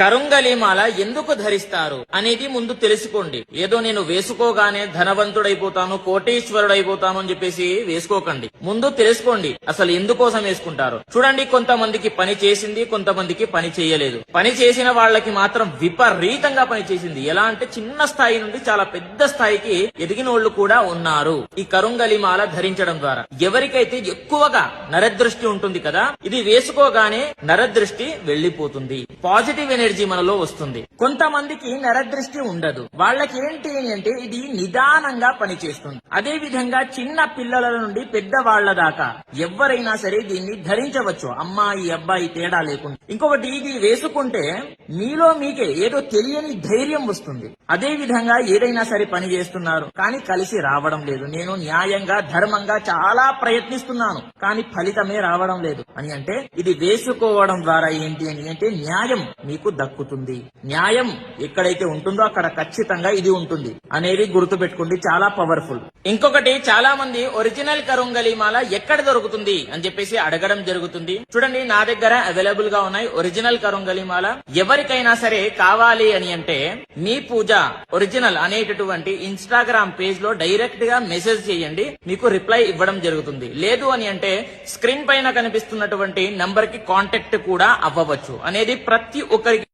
కరుంగలిమాల ఎందుకు ధరిస్తారు అనేది ముందు తెలుసుకోండి. ఏదో నేను వేసుకోగానే ధనవంతుడైపోతాను, కోటీశ్వరుడైపోతాను అని చెప్పేసి వేసుకోకండి. ముందు తెలుసుకోండి అసలు ఎందుకోసం వేసుకుంటారు. చూడండి, కొంతమందికి పని చేసింది, కొంతమందికి పని చేయలేదు. పని చేసిన వాళ్ళకి మాత్రం విపరీతంగా పని చేసింది. ఎలా అంటే చిన్న స్థాయి నుండి చాలా పెద్ద స్థాయికి ఎదిగిన వాళ్ళు కూడా ఉన్నారు ఈ కరుంగలిమాల ధరించడం ద్వారా. ఎవరికైతే ఎక్కువగా నరదృష్టి ఉంటుంది కదా, ఇది వేసుకోగానే నరదృష్టి వెళ్లిపోతుంది, పాజిటివ్ ఎనర్జీ మనలో వస్తుంది. కొంతమందికి నరదృష్టి ఉండదు. వాళ్ళకి ఏంటి అంటే ఇది నిదానంగా పనిచేస్తుంది. అదే విధంగా చిన్న పిల్లల నుండి పెద్ద వాళ్ల దాకా ఎవరైనా సరే దీన్ని ధరించవచ్చు, అమ్మాయి అబ్బాయి తేడా లేకుండా. ఇంకొకటి, ఇది వేసుకుంటే మీలో మీకే ఏదో తెలియని ధైర్యం వస్తుంది. అదే విధంగా ఏదైనా సరే పని చేస్తున్నారు కానీ కలిసి రావడం లేదు, నేను న్యాయంగా ధర్మంగా చాలా ప్రయత్నిస్తున్నాను కానీ ఫలితమే రావడం లేదు అని అంటే ఇది వేసుకోవడం ద్వారా ఏంటి అని అంటే న్యాయం మీకు దక్కుతుంది. న్యాయం ఎక్కడైతే ఉంటుందో అక్కడ ఖచ్చితంగా ఇది ఉంటుంది అనేది గుర్తు పెట్టుకోండి, చాలా పవర్ఫుల్. ఇంకొకటి, చాలా మంది ఒరిజినల్ కరుంగలిమాల ఎక్కడ దొరుకుతుంది అని చెప్పేసి అడగడం జరుగుతుంది. చూడండి, నా దగ్గర అవైలబుల్ గా ఉన్నాయి ఒరిజినల్ కరుంగలిమాల. ఎవరికైనా సరే కావాలి అని అంటే మీ పూజ ఒరిజినల్ అనేటటువంటి ఇన్స్టాగ్రామ్ పేజ్ లో డైరెక్ట్ గా మెసేజ్ చేయండి, మీకు రిప్లై ఇవ్వడం జరుగుతుంది. లేదు అని అంటే స్క్రీన్ పైన కనిపిస్తున్నటువంటి నంబర్ కి కాంటాక్ట్ కూడా అవ్వవచ్చు అనేది ప్రతి ఒక్కరికి